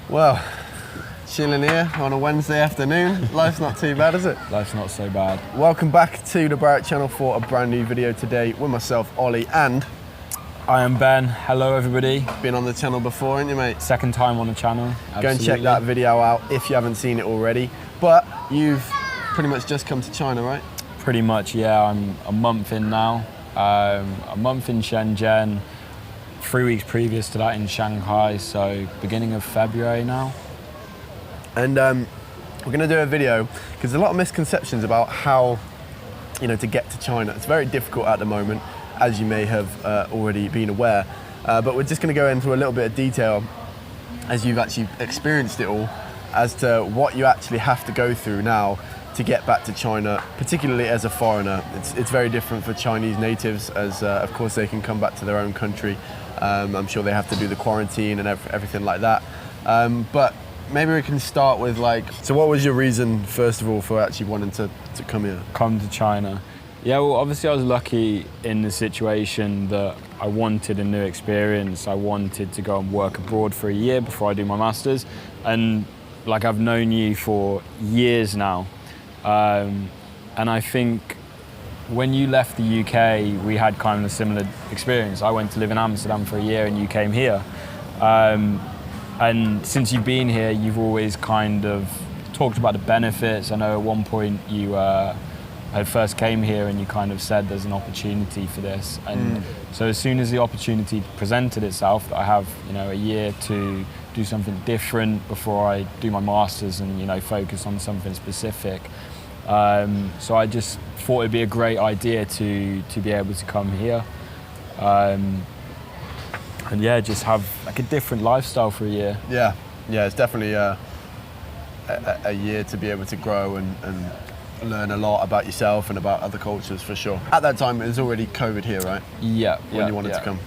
Well, chilling here on a Wednesday afternoon. Life's not too bad, is it? Life's not so bad. Welcome back to the Barrett channel for a brand new video today with myself, Ollie, and I am Ben. Hello, everybody. been on the channel before, ain't you, mate? Second time on the channel. Go and check that video out if you haven't seen it already. But you've pretty much just come to China, right? Pretty much, yeah. I'm a month in now. A month in Shenzhen. 3 weeks previous to that in Shanghai, so beginning of February now. And we're going to do a video because there's a lot of misconceptions about how, to get to China. It's very difficult at the moment, as you may have already been aware. But we're just going to go into a little bit of detail, as you've actually experienced it all, as to what you actually have to go through now to get back to China, particularly as a foreigner. It's very different for Chinese natives, as of course they can come back to their own country. I'm sure they have to do the quarantine and everything like that. But maybe we can start with so what was your reason, first of all, for actually wanting to come here? Come to China. Yeah, well, obviously I was lucky in the situation that I wanted a new experience. I wanted to go and work abroad for a year before I do my master's. And I've known you for years now. And I think when you left the UK, we had kind of a similar experience. I went to live in Amsterdam for a year and you came here. And since you've been here, you've always kind of talked about the benefits. I know at one point you had first came here and you kind of said there's an opportunity for this. And so as soon as the opportunity presented itself, that I have a year to do something different before I do my master's and focus on something specific. So I just thought it'd be a great idea to be able to come here. And yeah, just have a different lifestyle for a year. Yeah, it's definitely a year to be able to grow and learn a lot about yourself and about other cultures, for sure. At that time, it was already COVID here, right? Yeah. When you wanted to come?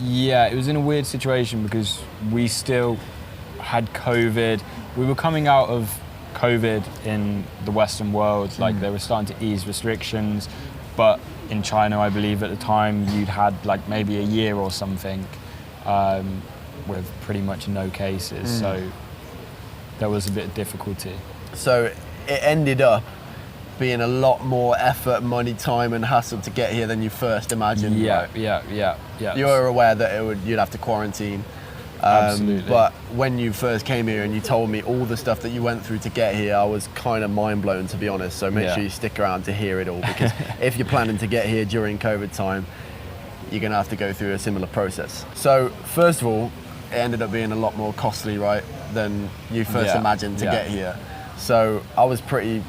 Yeah, it was in a weird situation because we still had COVID. We were coming out of COVID in the Western world, they were starting to ease restrictions, but in China, I believe at the time you'd had maybe a year or something with pretty much no cases, so there was a bit of difficulty. So it ended up being a lot more effort, money, time and hassle to get here than you first imagined. Yeah. You were aware that you'd have to quarantine. Absolutely. But when you first came here and you told me all the stuff that you went through to get here, I was kind of mind blown, to be honest. So make sure you stick around to hear it all, because if you're planning to get here during COVID time, you're going to have to go through a similar process. So first of all, it ended up being a lot more costly, right, than you first imagined to get here. So I was pretty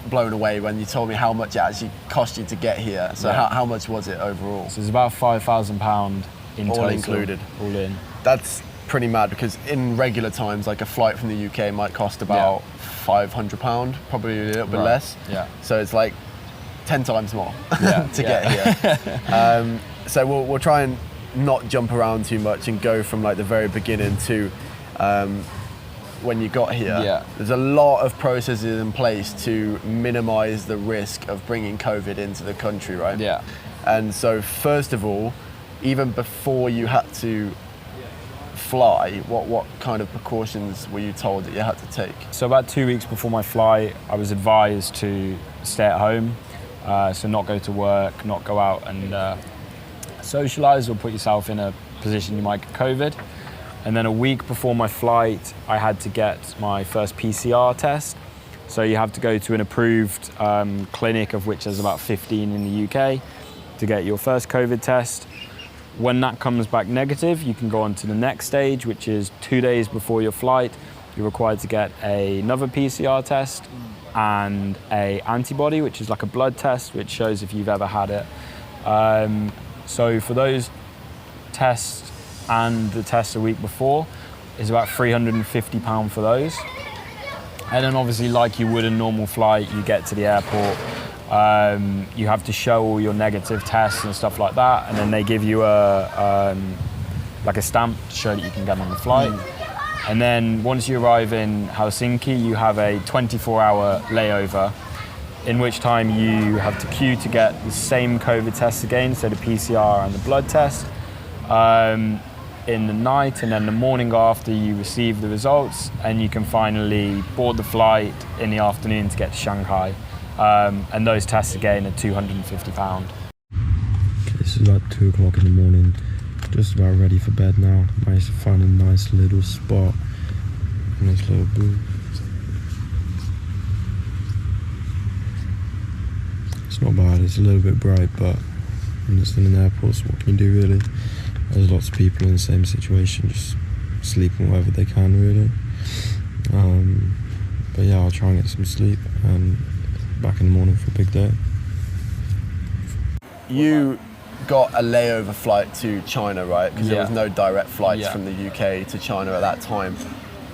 blown away when you told me how much it actually cost you to get here. So how much was it overall? So it's about £5,000 in total. All included? All in. That's pretty mad, because in regular times, a flight from the UK might cost about £500, probably a little bit less. Yeah. So it's 10 times more to get here. So we'll try and not jump around too much and go from the very beginning to when you got here. Yeah. There's a lot of processes in place to minimize the risk of bringing COVID into the country, right? Yeah. And so first of all, even before you had to fly, what kind of precautions were you told that you had to take? So about 2 weeks before my flight, I was advised to stay at home, so not go to work, not go out and socialise or put yourself in a position you might get COVID. And then a week before my flight, I had to get my first PCR test. So you have to go to an approved clinic, of which there's about 15 in the UK, to get your first COVID test. When that comes back negative, you can go on to the next stage, which is 2 days before your flight. You're required to get another PCR test and an antibody, which is like a blood test, which shows if you've ever had it. So for those tests and the test a week before, is about £350 for those. And then obviously, like you would a normal flight, you get to the airport, you have to show all your negative tests and stuff like that, and then they give you a stamp to show that you can get on the flight. And then once you arrive in Helsinki, you have a 24-hour layover, in which time you have to queue to get the same COVID tests again, so the PCR and the blood test. in the night, and then the morning after you receive the results, and you can finally board the flight in the afternoon to get to Shanghai. And those tests again are £250. Okay, this is like 2 o'clock in the morning, just about ready for bed now. Managed to find a nice little spot, a nice little booth. It's not bad, it's a little bit bright, but I'm just in an airport, so what can you do really? There's lots of people in the same situation, just sleeping wherever they can really. But yeah, I'll try and get some sleep and back in the morning for a big day. You got a layover flight to China, right? Because there was no direct flights from the UK to China at that time.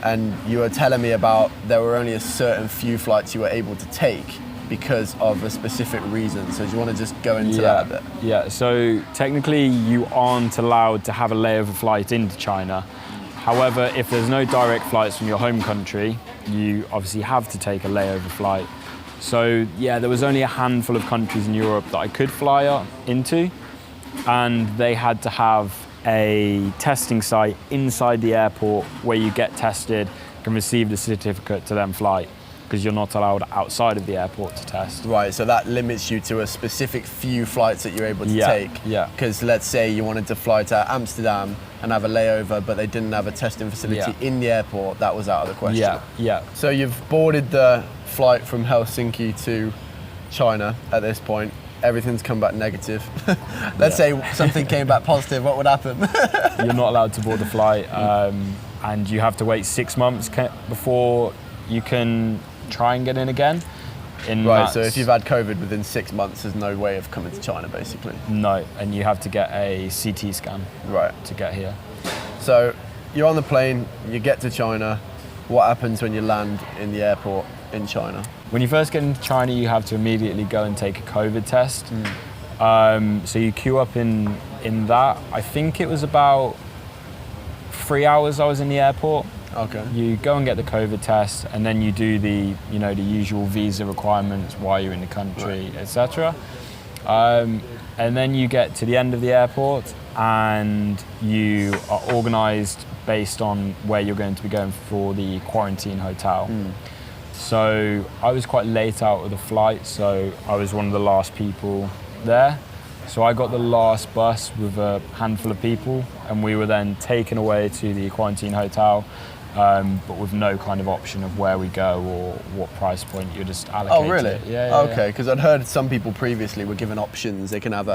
And you were telling me about there were only a certain few flights you were able to take because of a specific reason. So do you want to just go into that a bit? Yeah, so technically you aren't allowed to have a layover flight into China. However, if there's no direct flights from your home country, you obviously have to take a layover flight. So yeah, there was only a handful of countries in Europe that I could fly into, and they had to have a testing site inside the airport where you get tested, can receive the certificate to then fly, because you're not allowed outside of the airport to test. Right, so that limits you to a specific few flights that you're able to take. Yeah. Because let's say you wanted to fly to Amsterdam and have a layover, but they didn't have a testing facility in the airport, that was out of the question. Yeah. So you've boarded the flight from Helsinki to China at this point. Everything's come back negative. Let's say something came back positive, what would happen? You're not allowed to board the flight, and you have to wait 6 months before you can try and get in again. Right, so if you've had COVID within 6 months, there's no way of coming to China, basically. No, and you have to get a CT scan to get here. So you're on the plane, you get to China. What happens when you land in the airport in China? When you first get into China, you have to immediately go and take a COVID test. So you queue up in that. I think it was about 3 hours I was in the airport. Okay. You go and get the COVID test, and then you do the usual visa requirements, why you're in the country, etc. And then you get to the end of the airport, and you are organised based on where you're going to be going for the quarantine hotel. So I was quite late out of the flight, so I was one of the last people there. So I got the last bus with a handful of people, and we were then taken away to the quarantine hotel, but with no kind of option of where we go or what price point. You're just allocated. Oh, really? Yeah. Okay, because I'd heard some people previously were given options. They can have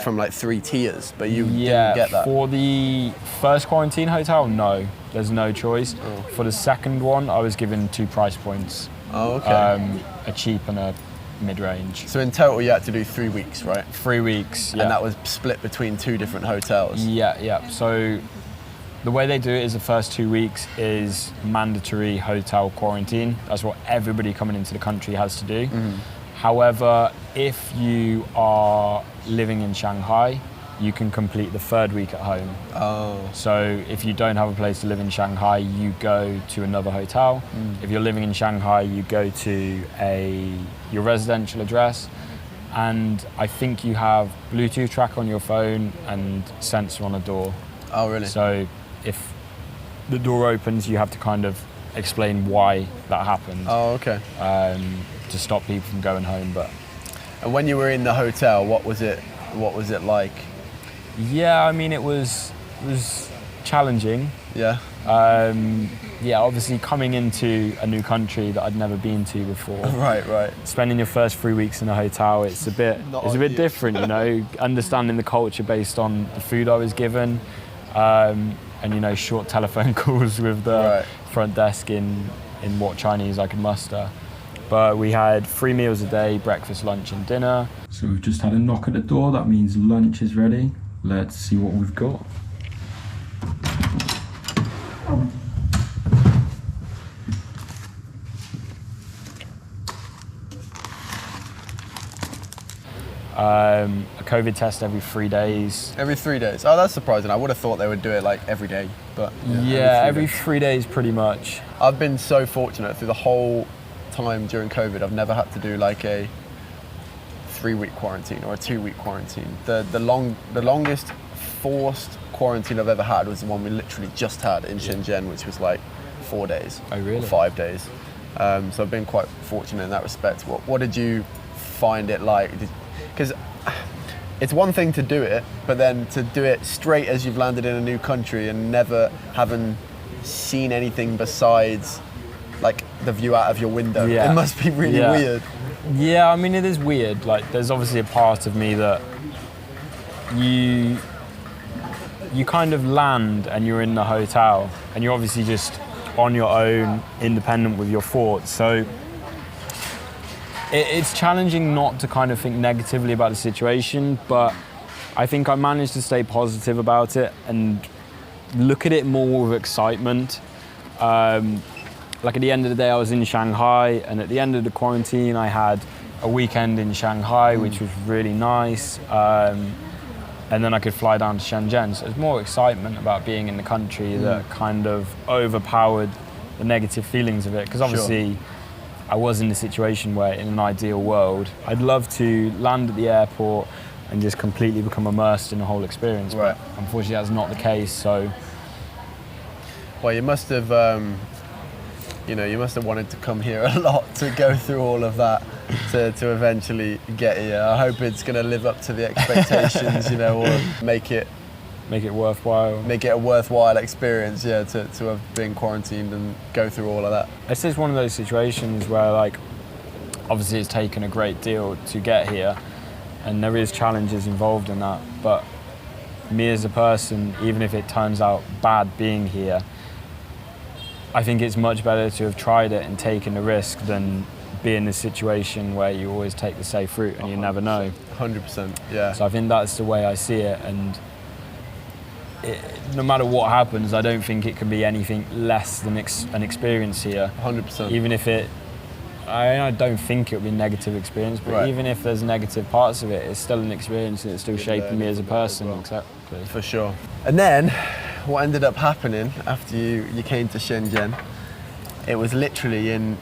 from like 3 tiers, but you didn't get that. For the first quarantine hotel, no, there's no choice. For the second one, I was given 2 price points. Oh, okay. A cheap and a mid-range. So in total, you had to do 3 weeks, right? 3 weeks, yeah. And that was split between 2 different hotels. Yeah. So the way they do it is the first 2 weeks is mandatory hotel quarantine. That's what everybody coming into the country has to do. However, if you are living in Shanghai, you can complete the 3rd week at home. So if you don't have a place to live in Shanghai, you go to another hotel. If you're living in Shanghai, you go to your residential address, and I think you have Bluetooth tracker on your phone and sensor on a door. Oh, really? So if the door opens, you have to kind of explain why that happened. Oh, okay. To stop people from going home. And when you were in the hotel, what was it like? Yeah, I mean, it was challenging. Yeah. Obviously coming into a new country that I'd never been to before. Right. Spending your first 3 weeks in a hotel, it's a bit different, understanding the culture based on the food I was given, and short telephone calls with the front desk in what Chinese I could muster. But we had 3 meals a day, breakfast, lunch and dinner. So we've just had a knock at the door, that means lunch is ready. Let's see what we've got. A COVID test every 3 days. Every 3 days? Oh, that's surprising. I would have thought they would do it like every day, but every 3 days pretty much. I've been so fortunate through the whole time during COVID. I've never had to do like a 3-week quarantine or a 2-week quarantine. The longest forced quarantine I've ever had was the one we literally just had in Shenzhen, which was like 4 days. Oh, really? Or 5 days. So I've been quite fortunate in that respect. What did you find it like? Because it's one thing to do it, but then to do it straight as you've landed in a new country and never having seen anything besides like the view out of your window. Yeah. It must be really weird. Yeah, I mean, it is weird. Like, there's obviously a part of me that you kind of land and you're in the hotel and you're obviously just on your own, independent with your thoughts. So it's challenging not to kind of think negatively about the situation, but I think I managed to stay positive about it and look at it more with excitement. Like at the end of the day, I was in Shanghai, and at the end of the quarantine, I had a weekend in Shanghai, which was really nice. And then I could fly down to Shenzhen. So there's more excitement about being in the country that kind of overpowered the negative feelings of it. Because obviously, I was in a situation where, in an ideal world, I'd love to land at the airport and just completely become immersed in the whole experience. Right. But unfortunately, that's not the case. So, well, you must have, you must have wanted to come here a lot to go through all of that to eventually get here. I hope it's going to live up to the expectations, or make it worthwhile. Make it a worthwhile experience, to have been quarantined and go through all of that. It's just one of those situations where, like, obviously it's taken a great deal to get here, and there is challenges involved in that. But me as a person, even if it turns out bad being here, I think it's much better to have tried it and taken the risk than be in a situation where you always take the safe route and you never know. 100%, yeah. So I think that's the way I see it, and no matter what happens, I don't think it can be anything less than an experience here. 100%. Even if I don't think it will be a negative experience, but even if there's negative parts of it, it's still an experience and it's still shaping me as a person. Exactly. For sure. And then, what ended up happening after you came to Shenzhen, it was literally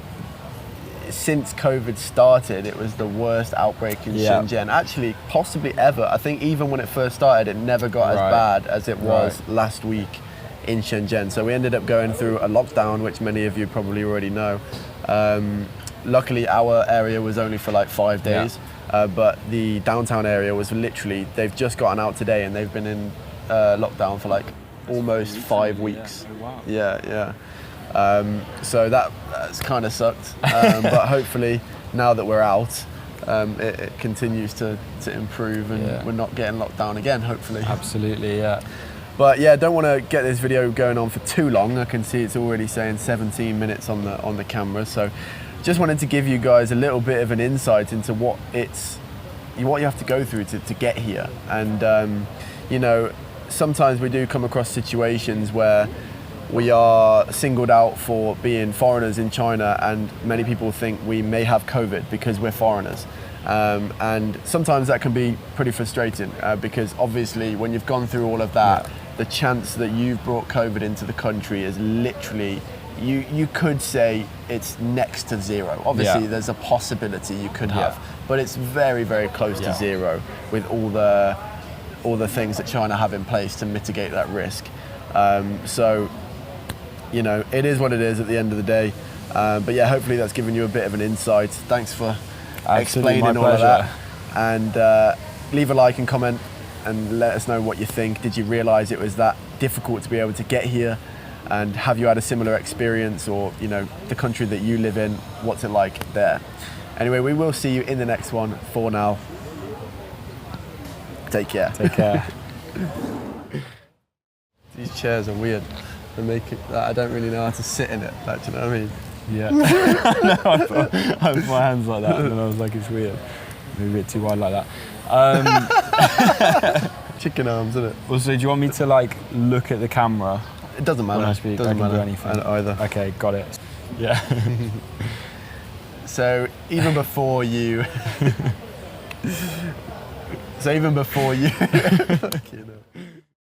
since COVID started, it was the worst outbreak in Shenzhen. Actually, possibly ever. I think even when it first started, it never got as bad as it was last week in Shenzhen. So we ended up going through a lockdown, which many of you probably already know. Luckily, our area was only for like 5 days, but the downtown area was literally, they've just gotten out today and they've been in lockdown for like almost 5 weeks. Yeah. So that's kind of sucked, but hopefully now that we're out, it continues to improve and we're not getting locked down again, hopefully. Absolutely, yeah. But yeah, don't want to get this video going on for too long. I can see it's already saying 17 minutes on the camera, so just wanted to give you guys a little bit of an insight into what you have to go through to get here. And sometimes we do come across situations where we are singled out for being foreigners in China, and many people think we may have COVID because we're foreigners. And sometimes that can be pretty frustrating because obviously when you've gone through all of that, the chance that you've brought COVID into the country is literally, you could say it's next to zero. Obviously there's a possibility you could have, but it's very, very close to zero with all the things that China have in place to mitigate that risk. So, it is what it is at the end of the day. But yeah, hopefully that's given you a bit of an insight. Thanks for explaining all of that. And leave a like and comment and let us know what you think. Did you realise it was that difficult to be able to get here? And have you had a similar experience, or the country that you live in, what's it like there? Anyway, we will see you in the next one. For now, take care. Take care. These chairs are weird. They make it, I don't really know how to sit in it. Like, do you know what I mean? Yeah. No, I put my hands like that, and then I was like, it's weird. Maybe a bit too wide like that. Chicken arms, isn't it? Well, so do you want me to look at the camera? It doesn't matter. When I speak, doesn't I can matter do anything. Either. Okay, got it. Yeah. So even before you,